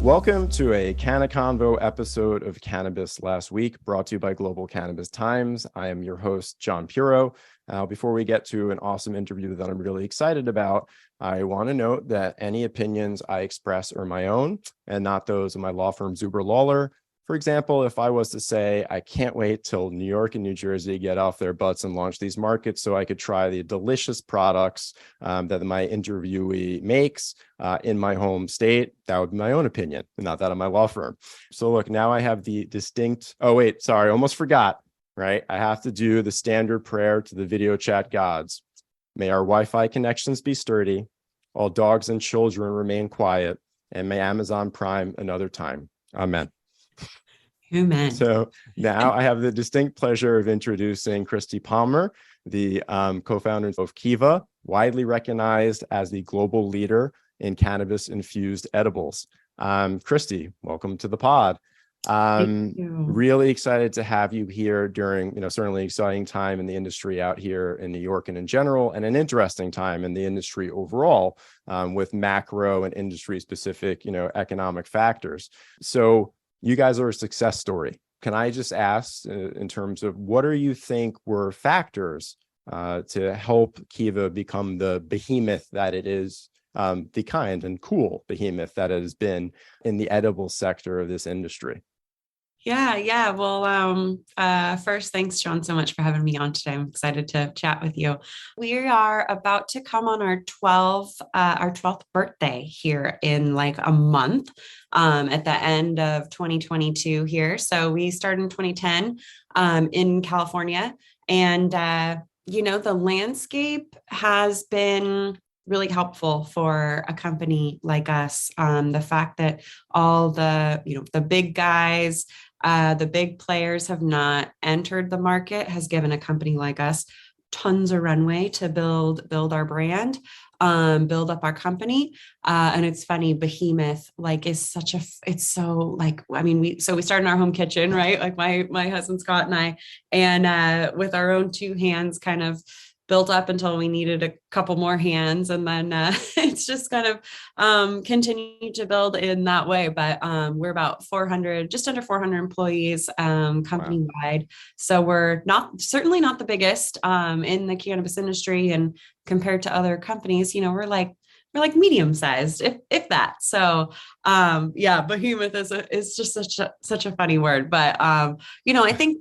Welcome to a Cannaconvo episode of Cannabis Last Week, brought to you by Global Cannabis Times. I am your host, John Puro. Before we get to an awesome interview that I'm really excited about, I want to note that any opinions I express are my own and not those of my law firm, Zuber Lawler. For example, if I was to say, I can't wait till New York and New Jersey get off their butts and launch these markets so I could try the delicious products that my interviewee makes in my home state, that would be my own opinion, not that of my law firm. So look, now I have the distinct, almost forgot, right? I have to do the standard prayer to the video chat gods. May our Wi-Fi connections be sturdy, all dogs and children remain quiet, and may Amazon Prime another time. Amen. Amen. So now I have the distinct pleasure of introducing Kristi Palmer, the co-founder of Kiva, widely recognized as the global leader in cannabis-infused edibles. Kristi, welcome to the pod. Thank you. Really excited to have you here during, certainly exciting time in the industry out here in New York and in general, and an interesting time in the industry overall with macro and industry-specific, economic factors. So you guys are a success story. Can I just ask in terms of what do you think were factors to help Kiva become the behemoth that it is, the kind and cool behemoth that it has been in the edible sector of this industry? Yeah. Well, first, thanks, John, so much for having me on today. I'm excited to chat with you. We are about to come on our 12th birthday here in like a month, at the end of 2022 here. So we started in 2010 in California, and the landscape has been really helpful for a company like us. The fact that all the big guys, the big players have not entered the market has given a company like us tons of runway to build our brand, build up our company. And it's funny, behemoth we started in our home kitchen, right? Like my husband Scott and I, and with our own two hands kind of built up until we needed a couple more hands. And then it's just kind of continued to build in that way. But we're about 400, just under 400 employees company-wide. Wow. So we're certainly not the biggest in the cannabis industry. And compared to other companies, we're like medium sized, if that. So behemoth is just such a funny word. But I think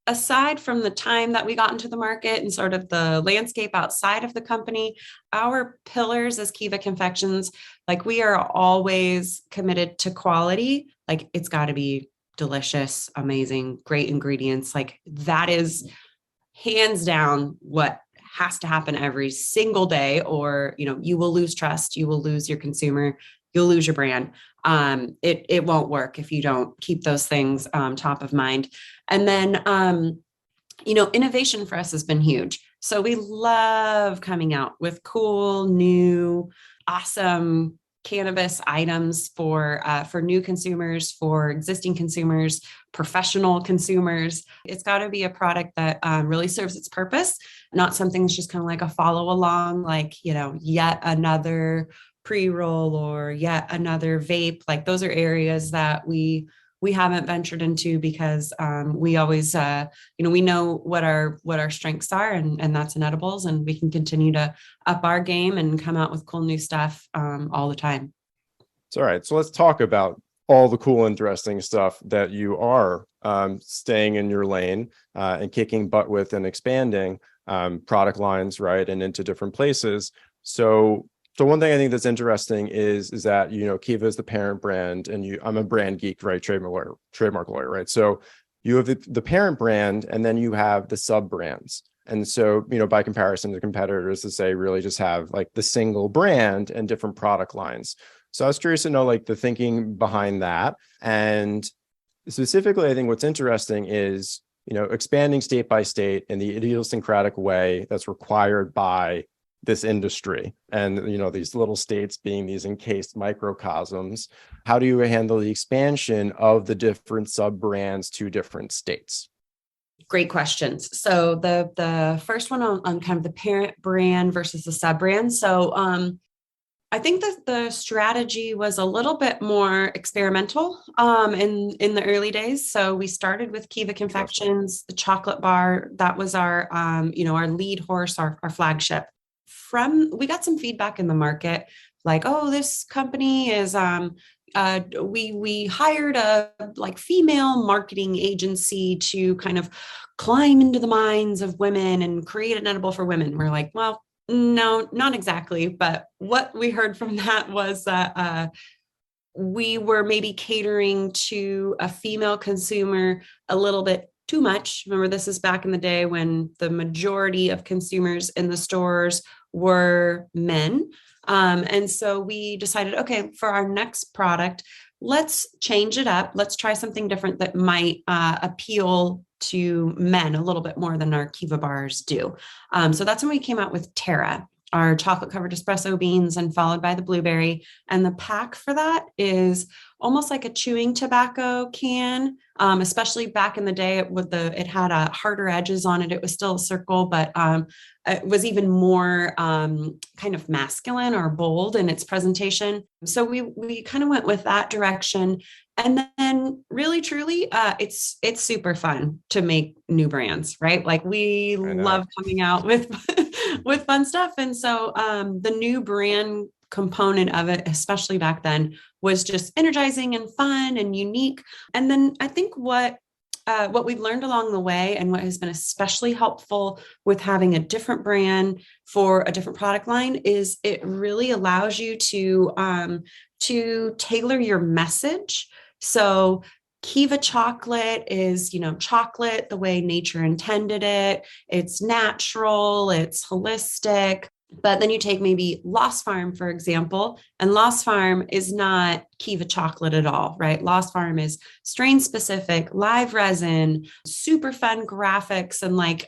aside from the time that we got into the market and sort of the landscape outside of the company, our pillars as Kiva Confections, like we are always committed to quality. Like it's got to be delicious, amazing, great ingredients. Like that is hands down what has to happen every single day, or, you will lose trust, you will lose your consumer, you'll lose your brand. It won't work if you don't keep those things top of mind. And then, innovation for us has been huge. So we love coming out with cool, new, awesome cannabis items for new consumers, for existing consumers, professional consumers. It's got to be a product that really serves its purpose, not something that's just kind of like a follow along, like, yet another pre-roll or yet another vape. Like those are areas that we haven't ventured into because we always, we know what our strengths are, and that's in edibles, and we can continue to up our game and come out with cool new stuff all the time. So, all right. So let's talk about all the cool, interesting stuff that you are staying in your lane and kicking butt with and expanding product lines, right, and into different places. So one thing I think that's interesting is that, Kiva is the parent brand, and I'm a brand geek, right? Trademark lawyer, right? So you have the parent brand, and then you have the sub brands. And so, by comparison to competitors, to say really just have like the single brand and different product lines. So I was curious to know like the thinking behind that. And specifically, I think what's interesting is, expanding state by state in the idiosyncratic way that's required by this industry, and these little states being these encased microcosms. How do you handle the expansion of the different sub brands to different states? Great questions. So the first one on kind of the parent brand versus the sub brand. So I think that the strategy was a little bit more experimental in the early days. So we started with Kiva Confections, the chocolate bar. That was our our lead horse, our flagship. We got some feedback in the market, like, oh, this company is we hired a like female marketing agency to kind of climb into the minds of women and create an edible for women. We're like, well, no, not exactly. But what we heard from that was that we were maybe catering to a female consumer a little bit too much. Remember, this is back in the day when the majority of consumers in the stores were men. And so we decided, okay, for our next product, let's change it up. Let's try something different that might appeal to men a little bit more than our Kiva bars do. So that's when we came out with Terra, our chocolate covered espresso beans, and followed by the blueberry. And the pack for that is almost like a chewing tobacco can. Especially back in the day, it had harder edges on it. It was still a circle, but it was even more kind of masculine or bold in its presentation. So we kind of went with that direction. And then really, truly, it's super fun to make new brands, right? Like we love coming out with with fun stuff. And so the new brand component of it, especially back then, was just energizing and fun and unique. And then I think what we've learned along the way, and what has been especially helpful with having a different brand for a different product line, is it really allows you to tailor your message. So Kiva chocolate is, chocolate the way nature intended it. It's natural, it's holistic. But then you take maybe Lost Farm, for example, and Lost Farm is not Kiva chocolate at all, right? Lost Farm is strain specific, live resin, super fun graphics. And like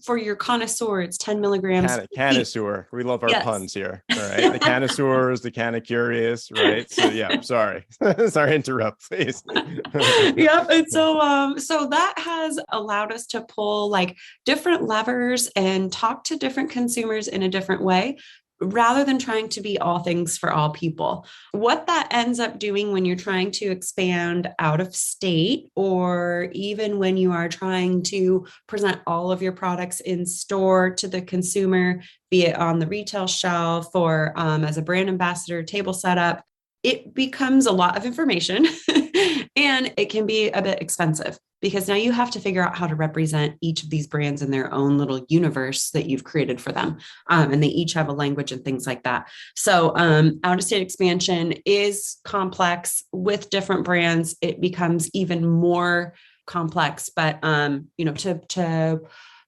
for your connoisseur, it's 10 milligrams. Connoisseur. We love our puns here. All right. The connoisseurs, the kind of curious, right? So yeah, sorry. Sorry to interrupt, please. Yep. And so that has allowed us to pull like different levers and talk to different consumers in a different way, rather than trying to be all things for all people. What that ends up doing when you're trying to expand out of state, or even when you are trying to present all of your products in store to the consumer, be it on the retail shelf or as a brand ambassador table setup, it becomes a lot of information and it can be a bit expensive, because now you have to figure out how to represent each of these brands in their own little universe that you've created for them. And they each have a language and things like that. So out of state expansion is complex. With different brands, it becomes even more complex. But, to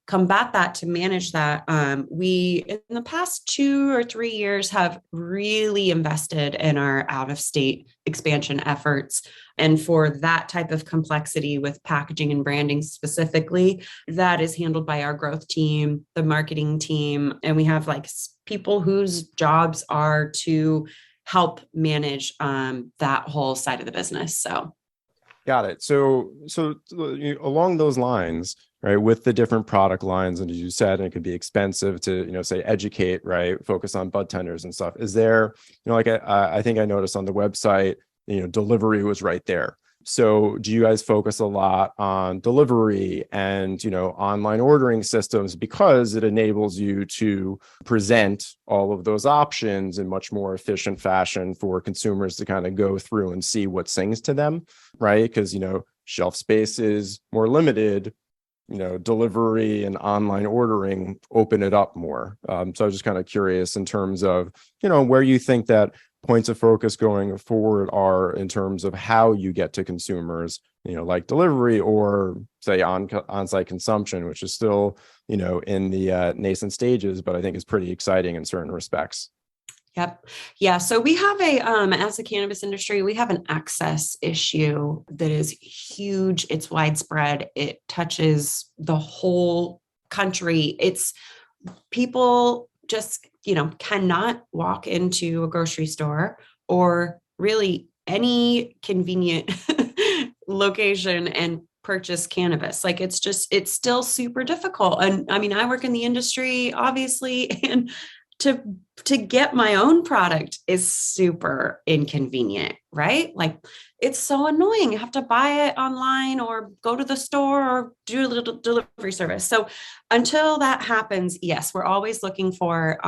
combat that, to manage that, we in the past 2 or 3 years have really invested in our out of state expansion efforts. And for that type of complexity with packaging and branding specifically, that is handled by our growth team, the marketing team. And we have like people whose jobs are to help manage that whole side of the business. So. Got it. So along those lines, right, with the different product lines, and as you said, and it could be expensive to, say, educate, right, focus on bud tenders and stuff. Is there, like I think I noticed on the website, delivery was right there. So do you guys focus a lot on delivery and, online ordering systems, because it enables you to present all of those options in much more efficient fashion for consumers to kind of go through and see what sings to them, right? Because, shelf space is more limited, delivery and online ordering open it up more. So I was just kind of curious in terms of, where you think that points of focus going forward are in terms of how you get to consumers, like delivery or say on-site consumption, which is still, in the nascent stages, but I think is pretty exciting in certain respects. Yep. Yeah. So we have as a cannabis industry, we have an access issue that is huge. It's widespread. It touches the whole country. It's people just, cannot walk into a grocery store or really any convenient location and purchase cannabis. Like it's still super difficult. And I mean, I work in the industry, obviously, and to get my own product is super inconvenient, right? Like it's so annoying. I have to buy it online or go to the store or do a little delivery service. So until that happens, yes, we're always looking for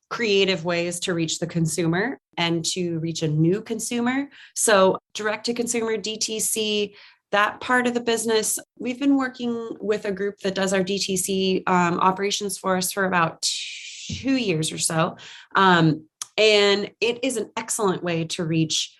creative ways to reach the consumer and to reach a new consumer. So direct to consumer, DTC, that part of the business, we've been working with a group that does our DTC operations for us for about 2 years or so. And it is an excellent way to reach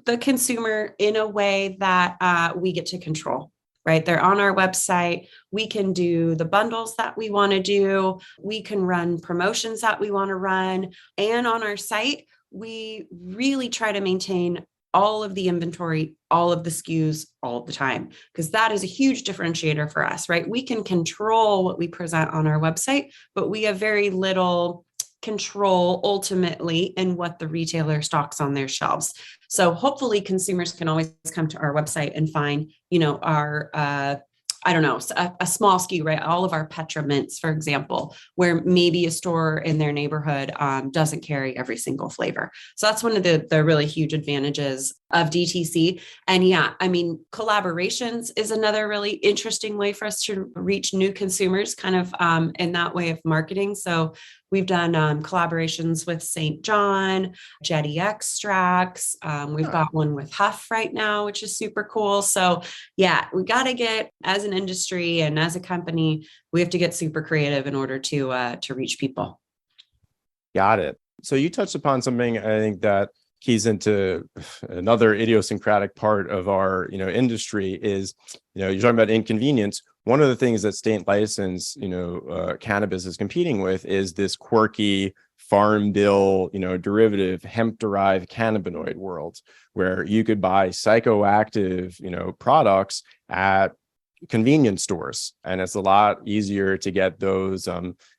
the consumer in a way that we get to control, right? They're on our website. We can do the bundles that we want to do. We can run promotions that we want to run. And on our site, we really try to maintain all of the inventory, all of the SKUs all the time, because that is a huge differentiator for us, right? We can control what we present on our website, but we have very little control ultimately in what the retailer stocks on their shelves. So hopefully consumers can always come to our website and find, our, I don't know, a small SKU, right? All of our Petra mints, for example, where maybe a store in their neighborhood doesn't carry every single flavor. So that's one of the really huge advantages of DTC. And yeah, I mean, collaborations is another really interesting way for us to reach new consumers kind of in that way of marketing. So we've done collaborations with St. John, Jetty Extracts. We've got one with Huff right now, which is super cool. So yeah, we got to get, as an industry and as a company, we have to get super creative in order to reach people. Got it. So you touched upon something I think that keys into another idiosyncratic part of our, industry is, you're talking about inconvenience. One of the things that state license, cannabis is competing with is this quirky farm bill, derivative hemp-derived cannabinoid world, where you could buy psychoactive, products at convenience stores, and it's a lot easier to get those.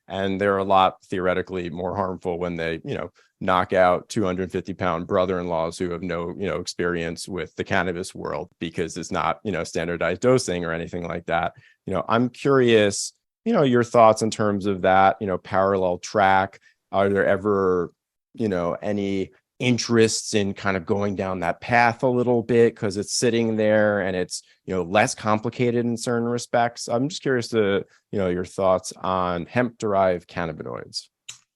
And they're a lot theoretically more harmful when they, knock out 250-pound brother-in-laws who have no, experience with the cannabis world, because it's not, standardized dosing or anything like that. I'm curious, your thoughts in terms of that, parallel track. Are there ever, any interests in kind of going down that path a little bit because it's sitting there and it's, less complicated in certain respects? I'm just curious to, your thoughts on hemp-derived cannabinoids.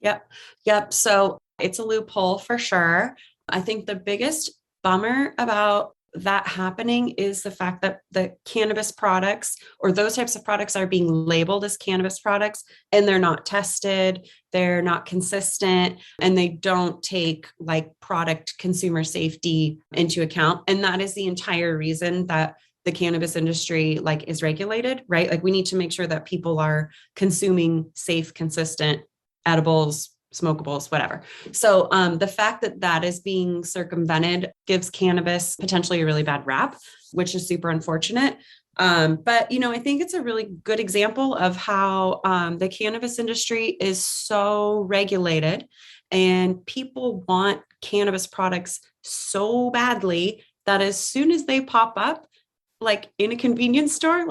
Yep. So it's a loophole for sure. I think the biggest bummer about that happening is the fact that the cannabis products or those types of products are being labeled as cannabis products, and they're not tested, they're not consistent, and they don't take like product consumer safety into account. And that is the entire reason that the cannabis industry is regulated, right? Like we need to make sure that people are consuming safe, consistent edibles, smokables, whatever. So the fact that that is being circumvented gives cannabis potentially a really bad rap, which is super unfortunate. But, I think it's a really good example of how the cannabis industry is so regulated and people want cannabis products so badly that as soon as they pop up, like in a convenience store,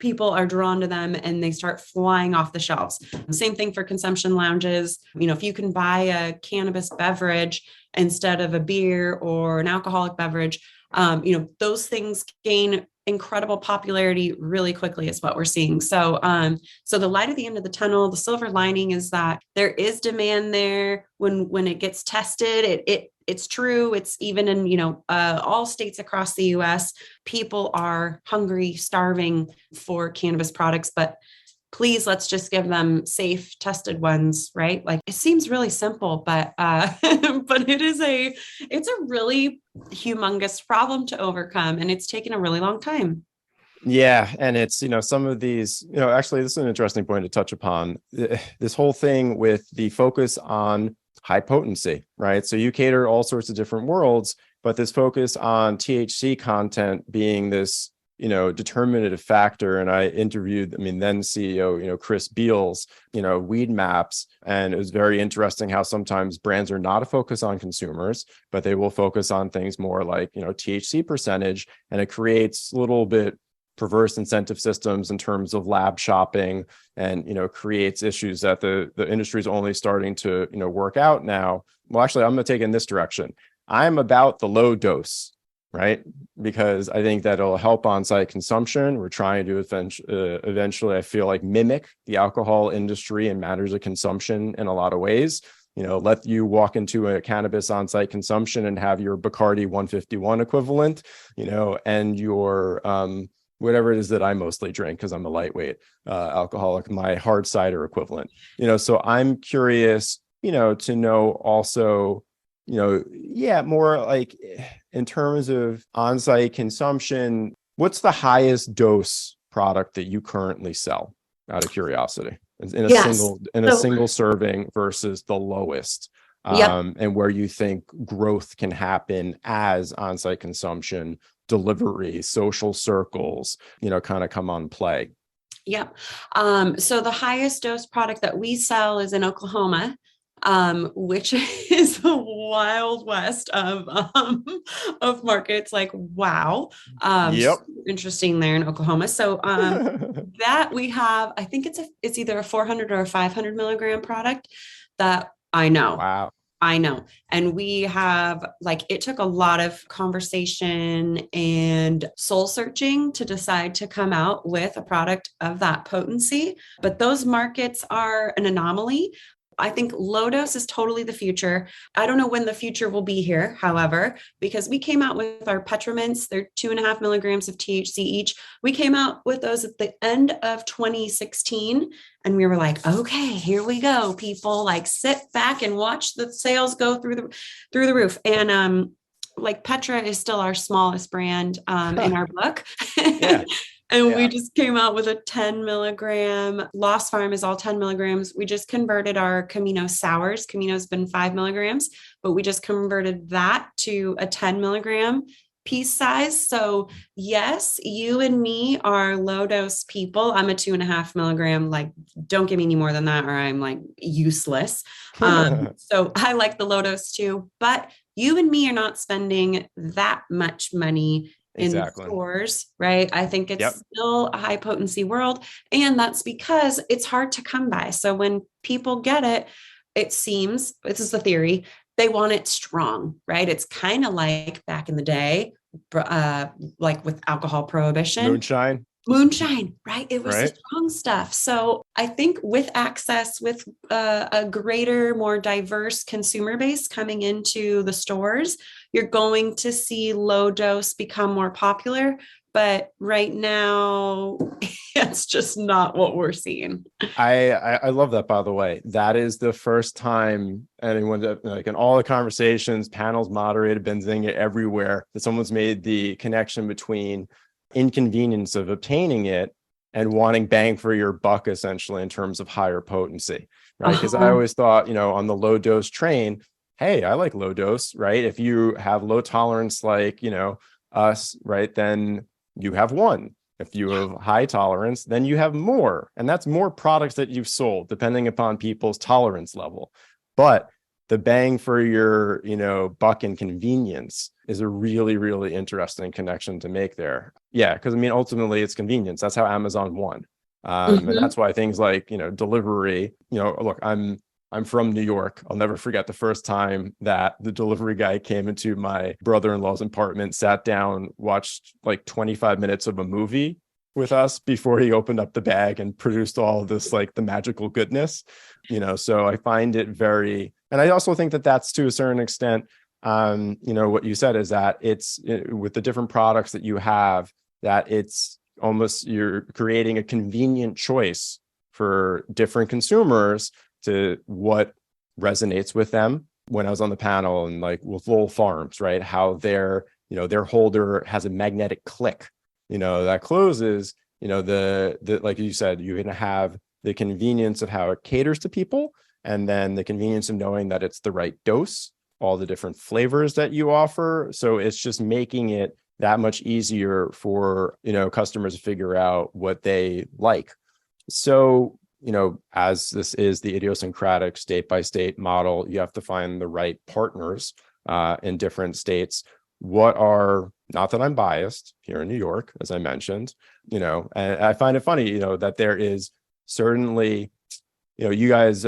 people are drawn to them and they start flying off the shelves. Same thing for consumption lounges. If you can buy a cannabis beverage instead of a beer or an alcoholic beverage, those things gain incredible popularity really quickly is what we're seeing. So the light at the end of the tunnel, the silver lining is that there is demand there when it gets tested. It's true. It's even in, all states across the US, people are hungry, starving for cannabis products, but please, let's just give them safe, tested ones, right? Like it seems really simple, but but it's a really humongous problem to overcome, and it's taken a really long time. Yeah. And it's, some of these, actually, this is an interesting point to touch upon. This whole thing with the focus on high potency, right? So you cater all sorts of different worlds, but this focus on THC content being this, determinative factor. And I interviewed, then CEO, Chris Beals, Weed Maps. And it was very interesting how sometimes brands are not a focus on consumers, but they will focus on things more like, THC percentage. And it creates a little bit perverse incentive systems in terms of lab shopping, and creates issues that the industry is only starting to work out now. Well, actually, I'm going to take it in this direction. I'm about the low dose, right? Because I think that'll help on-site consumption. We're trying to eventually, I feel like, mimic the alcohol industry in matters of consumption in a lot of ways. Let you walk into a cannabis on-site consumption and have your Bacardi 151 equivalent, and your whatever it is that I mostly drink, because I'm a lightweight alcoholic, my hard cider equivalent. So I'm curious, to know also, more like in terms of on-site consumption, what's the highest dose product that you currently sell, out of curiosity, in a single serving versus the lowest, and where you think growth can happen as on-site consumption, delivery, social circles, kind of come on play? Yep. So the highest dose product that we sell is in Oklahoma, which is the wild west of markets. Like, wow. Yep. Interesting there in Oklahoma. So that we have, I think it's either a 400 or a 500 milligram product that I know. Wow. I know. And we have, like, it took a lot of conversation and soul searching to decide to come out with a product of that potency. But those markets are an anomaly. I think low dose is totally the future. I don't know when the future will be here, however, because we came out with our Petramints. They're 2.5 milligrams of THC each. We came out with those at the end of 2016. And we were like, okay, here we go, people. Like, sit back and watch the sales go through the roof. And like, Petra is still our smallest brand in our book. Yeah. And we just came out with a 10 milligram. Lost Farm is all 10 milligrams. We just converted our Camino sours. Camino's been 5 milligrams, but we just converted that to a 10 milligram piece size. So yes, you and me are low dose people. I'm a 2.5 milligram. Like, don't give me any more than that, or I'm like useless. So I like the low dose too, but you and me are not spending that much money in the stores, right? I think it's still a high potency world. And that's because it's hard to come by. So when people get it, it seems, this is the theory, they want it strong, right? It's kind of like back in the day, like with alcohol prohibition. Moonshine, right? It was the strong stuff. So I think with access, with a greater, more diverse consumer base coming into the stores, you're going to see low dose become more popular. But right now, it's just not what we're seeing. I love that, by the way. That is the first time anyone, like, in all the conversations, panels moderated, Benzinga everywhere, that someone's made the connection between inconvenience of obtaining it and wanting bang for your buck, essentially, in terms of higher potency, right? Because I always thought, on the low dose train, hey, I like low dose, right? If you have low tolerance, like, us, right, then you have one. If you have high tolerance, then you have more. And that's more products that you've sold, depending upon people's tolerance level. But the bang for your, buck and convenience is a really, really interesting connection to make there. Yeah, because ultimately it's convenience. That's how Amazon won. And that's why things like, delivery, look, I'm from New York. I'll never forget the first time that the delivery guy came into my brother-in-law's apartment, sat down, watched like 25 minutes of a movie with us before he opened up the bag and produced all of this, like, the magical goodness, so I find it very, and I also think that that's, to a certain extent, what you said is that it's with the different products that you have, that it's almost, you're creating a convenient choice for different consumers to what resonates with them. When I was on the panel, and like with Lowell Farms, right, how their holder has a magnetic click, that closes, the like you said, you're going to have the convenience of how it caters to people, and then the convenience of knowing that it's the right dose, all the different flavors that you offer. So it's just making it that much easier for, customers to figure out what they like. So, as this is the idiosyncratic state by state model, you have to find the right partners in different states. what are, not that I'm biased here in New York, as I mentioned, and I find it funny, that there is certainly, you guys,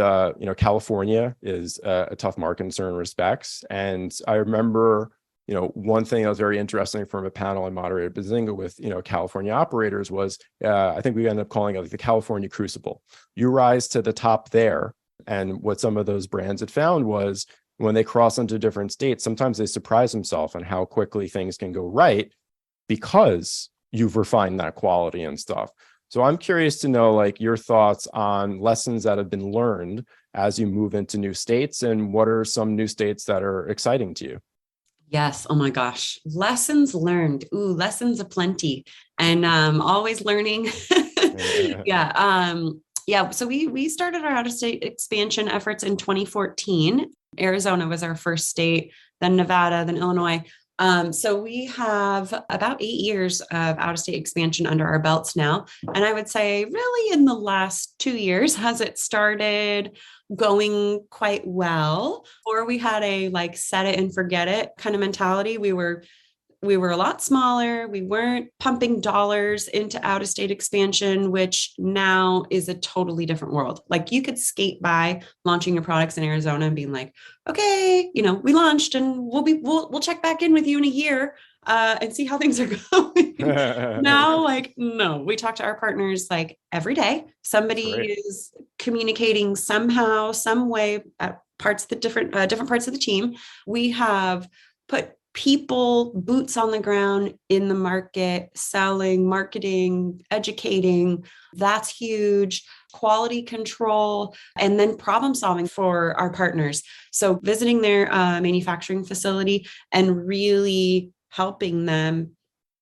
California is a tough market in certain respects. And I remember, one thing that was very interesting from a panel I moderated Bazinga with, California operators was, I think we ended up calling it like the California Crucible. You rise to the top there. And what some of those brands had found was when they cross into different states, sometimes they surprise themselves on how quickly things can go right because you've refined that quality and stuff. So I'm curious to know like your thoughts on lessons that have been learned as you move into new states, and what are some new states that are exciting to you? Yes. Oh my gosh. Lessons learned. Ooh, lessons aplenty, and always learning. Yeah. Yeah. So we started our out of state expansion efforts in 2014. Arizona was our first state, then Nevada, then Illinois. So we have about 8 years of out of state expansion under our belts now. And I would say really in the last 2 years has it started going quite well. Or we had a like set it and forget it kind of mentality. We were a lot smaller. We weren't pumping dollars into out of state expansion, which now is a totally different world. Like you could skate by launching your products in Arizona and being like, okay, we launched and we'll check back in with you in a year and see how things are going. Now, like, no, we talk to our partners like every day. Somebody is communicating somehow, some way at different parts of the team. We have put people, boots on the ground in the market, selling, marketing, educating. That's huge. Quality control, and then problem solving for our partners. So visiting their manufacturing facility and really helping them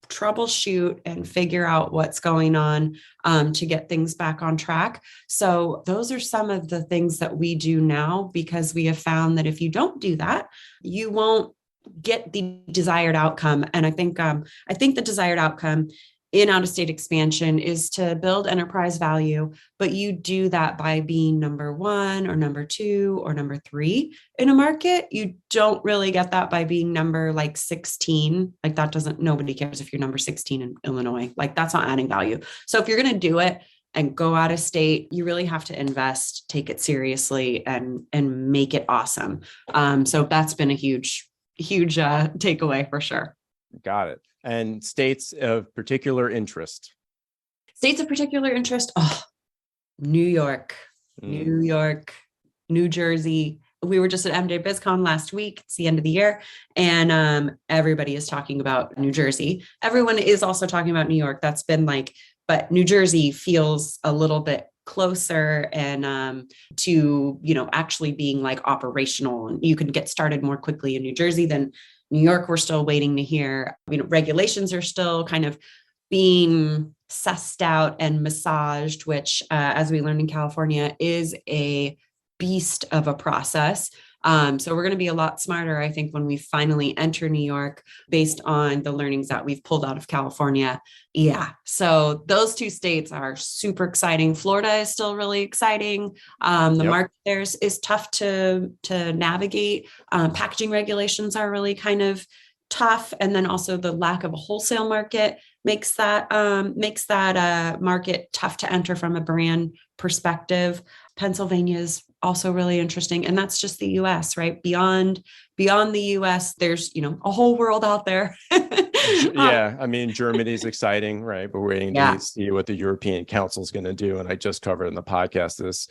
troubleshoot and figure out what's going on to get things back on track. So those are some of the things that we do now, because we have found that if you don't do that, you won't get the desired outcome. And I think the desired outcome in out-of-state expansion is to build enterprise value, but you do that by being number one or number two or number three in a market. You don't really get that by being number like 16. Like nobody cares if you're number 16 in Illinois. Like that's not adding value. So if you're going to do it and go out of state, you really have to invest, take it seriously, and make it awesome. So that's been a huge takeaway for sure. Got it. And states of particular interest. States of particular interest. Oh, New York, New Jersey. We were just at MJ BizCon last week. It's the end of the year. And everybody is talking about New Jersey. Everyone is also talking about New York. That's been like, but New Jersey feels a little bit closer and to actually being like operational, and you can get started more quickly in New Jersey than New York. We're still waiting to hear, regulations are still kind of being sussed out and massaged, which as we learned in California is a beast of a process. So we're going to be a lot smarter, I think, when we finally enter New York based on the learnings that we've pulled out of California. Yeah. So those two states are super exciting. Florida is still really exciting. The market there is tough to navigate. Packaging regulations are really kind of tough. And then also the lack of a wholesale market makes that market tough to enter from a brand perspective. Pennsylvania is also really interesting. And that's just the US, right? Beyond the US, there's, a whole world out there. Yeah. I mean, Germany is exciting, right? But we're waiting to see what the European Council is going to do. And I just covered in the podcast this,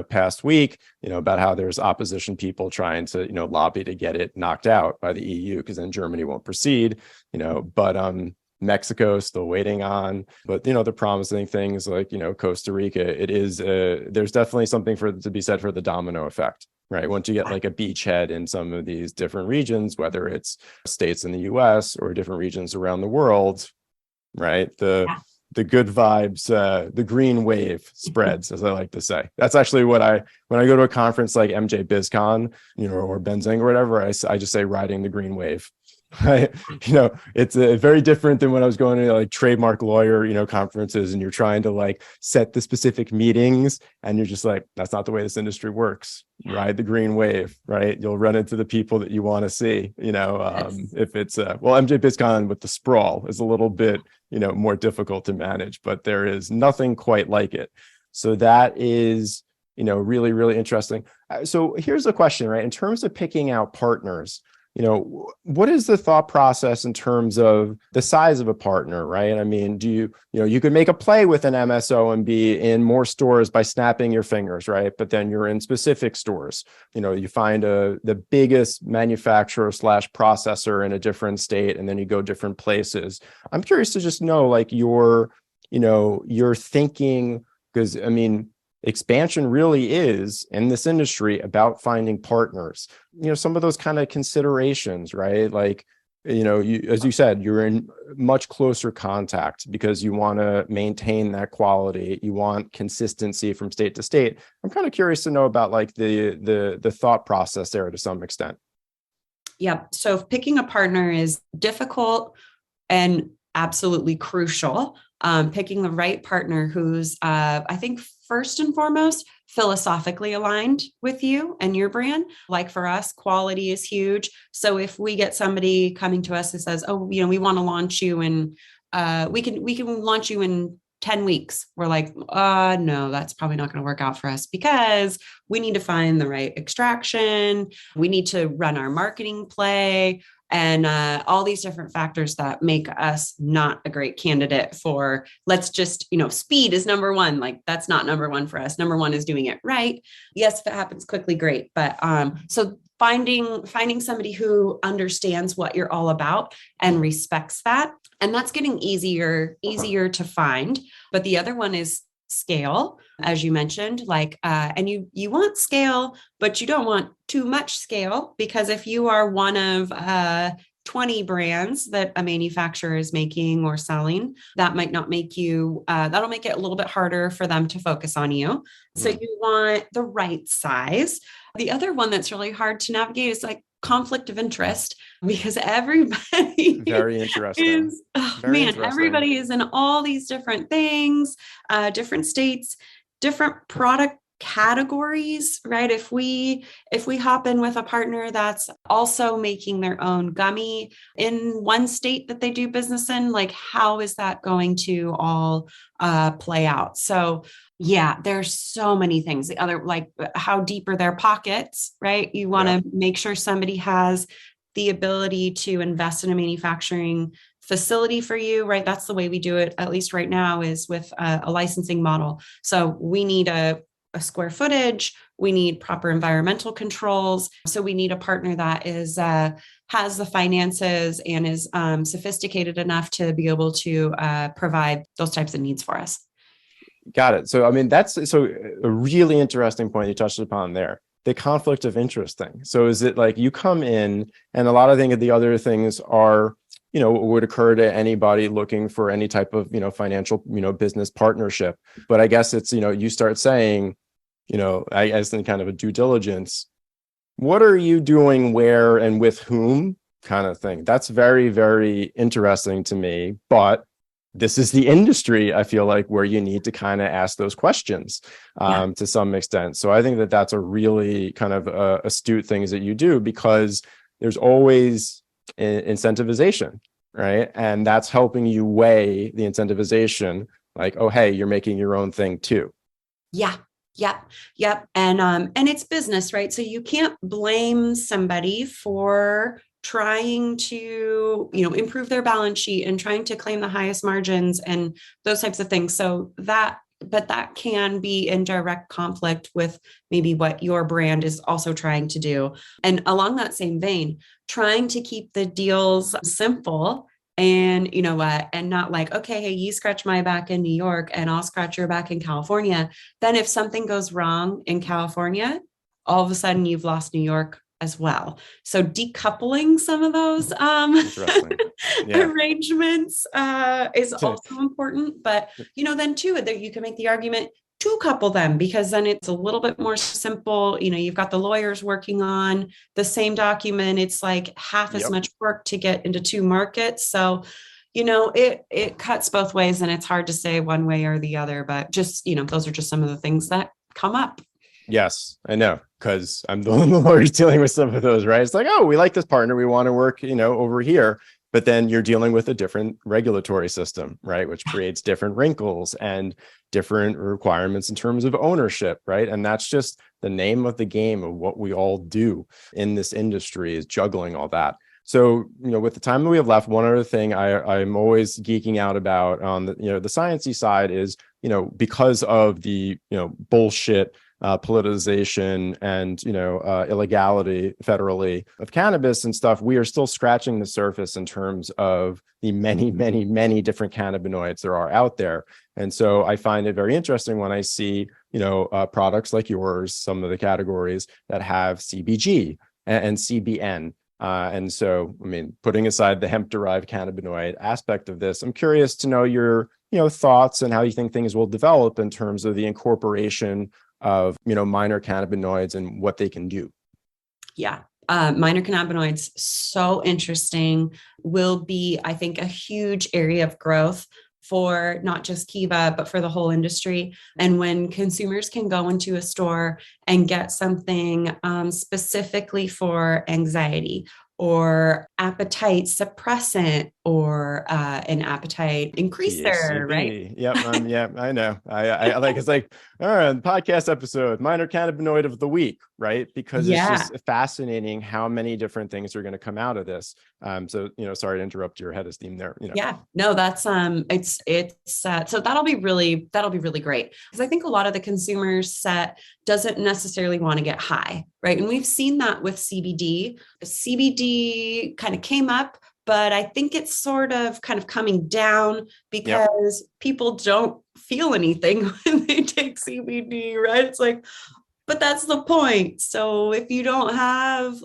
past week, about how there's opposition people trying to, lobby to get it knocked out by the EU, because then Germany won't proceed, but Mexico still waiting on, but the promising things like Costa Rica, it is there's definitely something to be said for the domino effect, right? Once you get like a beachhead in some of these different regions, whether it's states in the US or different regions around the world, right? The good vibes, the green wave spreads, as I like to say. That's actually when I go to a conference like MJ BizCon, or Benzing or whatever, I just say riding the green wave. It's very different than when I was going to like trademark lawyer, conferences, and you're trying to like set the specific meetings, and you're just like, that's not the way this industry works. Ride the green wave, right? You'll run into the people that you want to see. Yes. If it's MJ BizCon with the sprawl is a little bit, more difficult to manage, but there is nothing quite like it. So that is, really, really interesting. So here's the question, right? In terms of picking out partners, what is the thought process in terms of the size of a partner, right? I mean, you could make a play with an MSO and be in more stores by snapping your fingers, right? But then you're in specific stores. You find the biggest manufacturer / processor in a different state, and then you go different places. I'm curious to just know, like, your thinking, because I mean, expansion really is in this industry about finding partners. Some of those kind of considerations, right? Like, as you said, you're in much closer contact because you want to maintain that quality. You want consistency from state to state. I'm kind of curious to know about like the thought process there to some extent. Yeah. So picking a partner is difficult and absolutely crucial. Picking the right partner who's, I think, first and foremost, philosophically aligned with you and your brand. Like for us, quality is huge. So if we get somebody coming to us who says, "Oh, we want to launch you and we can launch you in 10 weeks," we're like, no, that's probably not going to work out for us because we need to find the right extraction. We need to run our marketing play. And all these different factors that make us not a great candidate for, let's just, speed is number one. Like that's not number one for us. Number one is doing it right. Yes, if it happens quickly, great. But so finding somebody who understands what you're all about and respects that. And that's getting easier to find. But the other one is scale, as you mentioned, like, and you want scale, but you don't want too much scale, because if you are one of 20 brands that a manufacturer is making or selling, that might not make you, that'll make it a little bit harder for them to focus on you. So you want the right size. The other one that's really hard to navigate is like conflict of interest, because everybody very interesting is, everybody is in all these different things, different states, different product categories, right? If we hop in with a partner that's also making their own gummy in one state that they do business in, like how is that going to all play out? So yeah, there's so many things. The other, like how deep are their pockets, right? You want to make sure somebody has the ability to invest in a manufacturing facility for you, right? That's the way we do it, at least right now, is with a licensing model. So we need a square footage, we need proper environmental controls. So we need a partner that is has the finances and is sophisticated enough to be able to provide those types of needs for us. Got it. So, I mean, that's a really interesting point you touched upon there, the conflict of interest thing. So is it like you come in and a lot of the other things are, would occur to anybody looking for any type of, financial, business partnership. But I guess it's, you start saying, I guess in kind of a due diligence, what are you doing where and with whom kind of thing. That's very, very interesting to me. But this is the industry, I feel like, where you need to kind of ask those questions to some extent. So I think that that's a really kind of astute things that you do, because there's always incentivization, right? And that's helping you weigh the incentivization, like, oh, hey, you're making your own thing too. Yeah. Yep. And it's business, right? So you can't blame somebody for trying to, improve their balance sheet and trying to claim the highest margins and those types of things. So that can be in direct conflict with maybe what your brand is also trying to do. And along that same vein, trying to keep the deals simple and and not like, okay, hey, you scratch my back in New York and I'll scratch your back in California. Then if something goes wrong in California, all of a sudden you've lost New York as well. So decoupling some of those arrangements is also important. But then too, that you can make the argument, to couple them, because then it's a little bit more simple. You've got the lawyers working on the same document. It's like half as Yep. much work to get into two markets. So, it cuts both ways, and it's hard to say one way or the other, but just, those are just some of the things that come up. Yes, I know, because I'm the one who's dealing with some of those, right? It's like, oh, we like this partner, we want to work, over here. But then you're dealing with a different regulatory system, right? Which creates different wrinkles and different requirements in terms of ownership, right? And that's just the name of the game of what we all do in this industry, is juggling all that. So, with the time that we have left, one other thing I'm always geeking out about on the, the sciencey side is, because of the, bullshit politicization and illegality federally of cannabis and stuff, we are still scratching the surface in terms of the many, many, many different cannabinoids there are out there. And so I find it very interesting when I see products like yours, some of the categories that have CBG and CBN. And so, putting aside the hemp-derived cannabinoid aspect of this, I'm curious to know your thoughts and how you think things will develop in terms of the incorporation of minor cannabinoids and what they can do. Yeah. Minor cannabinoids, so interesting, will be, I think, a huge area of growth for not just Kiva, but for the whole industry. And when consumers can go into a store and get something specifically for anxiety or appetite suppressant or an appetite increaser, right? Yep. Yeah, I know. I like, it's like, all right, podcast episode, minor cannabinoid of the week, right? Because it's just fascinating how many different things are going to come out of this. So, sorry to interrupt your head of steam there. Yeah, no, that's so that'll be really great, because I think a lot of the consumer set doesn't necessarily want to get high, right? And we've seen that with CBD. CBD kind of came up, but I think it's sort of kind of coming down because people don't feel anything when they take CBD, right? It's like, but that's the point. So if you don't have,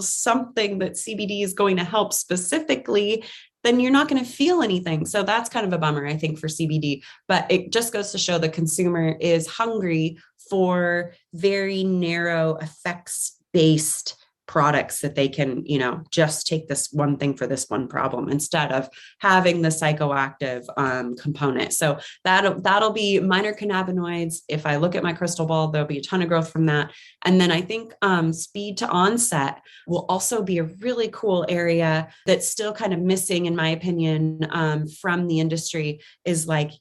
something that CBD is going to help specifically, then you're not going to feel anything. So that's kind of a bummer, I think, for CBD. But it just goes to show the consumer is hungry for very narrow effects-based products that they can, just take this one thing for this one problem instead of having the psychoactive component. So that'll be minor cannabinoids. If I look at my crystal ball, there'll be a ton of growth from that. And then I think speed to onset will also be a really cool area that's still kind of missing, in my opinion, from the industry, is like,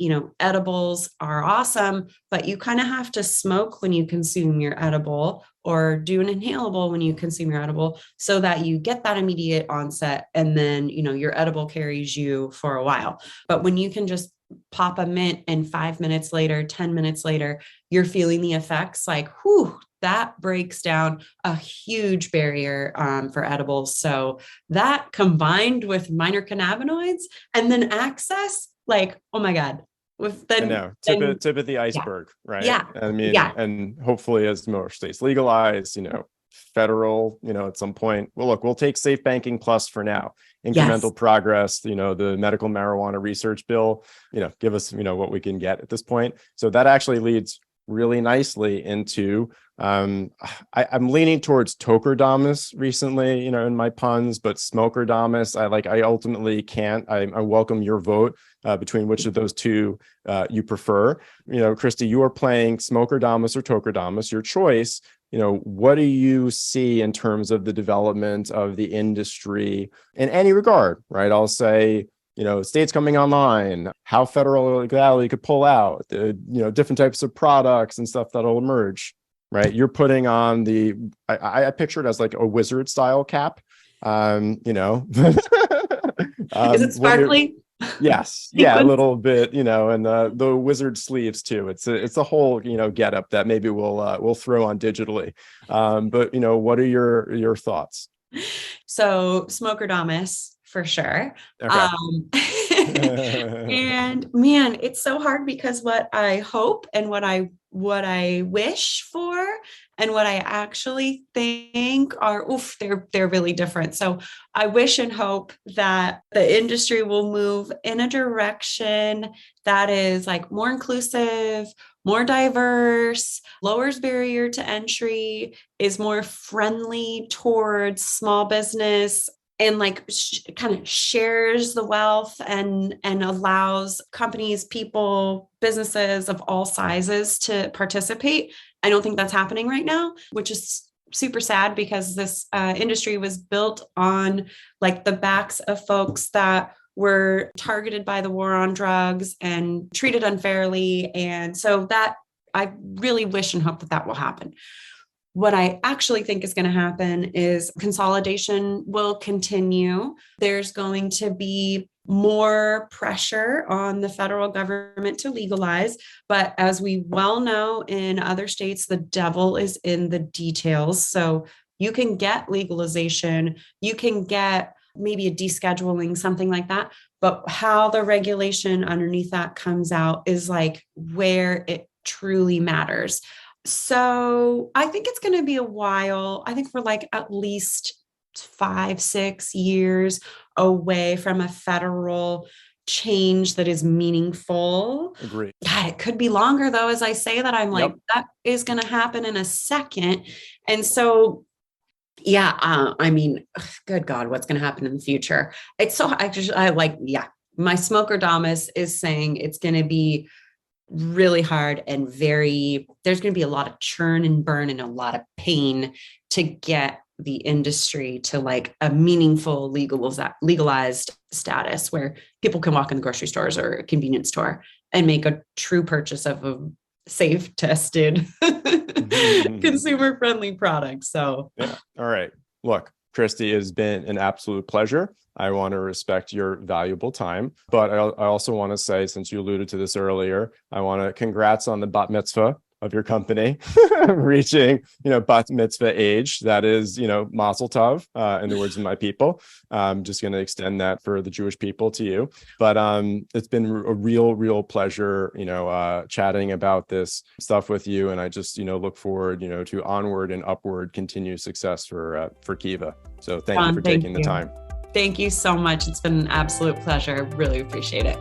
edibles are awesome, but you kind of have to smoke when you consume your edible, or do an inhalable when you consume your edible, so that you get that immediate onset. And then, your edible carries you for a while. But when you can just pop a mint and 5 minutes later, 10 minutes later, you're feeling the effects, like, whew, that breaks down a huge barrier for edibles. So that, combined with minor cannabinoids and then access, like, oh my God. I know, tip of the iceberg, right? Yeah. And hopefully as more states legalize, federal, at some point, well, look, we'll take safe banking plus for now, incremental progress, the medical marijuana research bill, give us, what we can get at this point. So that actually leads really nicely into, I'm leaning towards tokerdamus recently, in my puns, but smokerdamus, I ultimately can't. I welcome your vote between which of those two you prefer. Kristi, you are playing smokerdamus or tokerdamus, your choice. What do you see in terms of the development of the industry in any regard, right? I'll say, states coming online, how federal legality could pull out, different types of products and stuff that'll emerge, right? You're putting on I picture it as like a wizard style cap, Is it sparkly? Yes. Yeah, a little bit, and the wizard sleeves too. It's a whole, get up that maybe we'll throw on digitally. But what are your thoughts? So smokerdamus, for sure. Okay. And man, it's so hard, because what I hope and what I wish for and what I actually think are, they're really different. So I wish and hope that the industry will move in a direction that is like more inclusive, more diverse, lowers barrier to entry, is more friendly towards small business, and like kind of shares the wealth and allows companies, people, businesses of all sizes to participate. I don't think that's happening right now, which is super sad because this industry was built on like the backs of folks that were targeted by the war on drugs and treated unfairly. And so that I really wish and hope that that will happen. What I actually think is going to happen is consolidation will continue. There's going to be more pressure on the federal government to legalize. But as we well know in other states, the devil is in the details. So you can get legalization, you can get maybe a descheduling, something like that. But how the regulation underneath that comes out is like where it truly matters. So I think it's going to be a while. I think we're like at least 5-6 years away from a federal change that is meaningful. Agreed. God, it could be longer though. As I say that, I'm like, that is going to happen in a second. And so, yeah, I mean, good God, what's going to happen in the future? It's so, my smoker Damas is saying it's going to be really hard and there's going to be a lot of churn and burn and a lot of pain to get the industry to like a meaningful legalized status where people can walk in the grocery stores or a convenience store and make a true purchase of a safe, tested, consumer friendly product. So, yeah. All right. Look, Kristi, it has been an absolute pleasure. I want to respect your valuable time, but I also want to say, since you alluded to this earlier, I want to congrats on the bat mitzvah of your company reaching, bat mitzvah age. That is, mazel tov, in the words of my people. I'm just going to extend that for the Jewish people to you. But it's been a real pleasure, chatting about this stuff with you. And I just, look forward, to onward and upward continued success for Kiva. So thank you for taking the time. Thank you so much. It's been an absolute pleasure. Really appreciate it.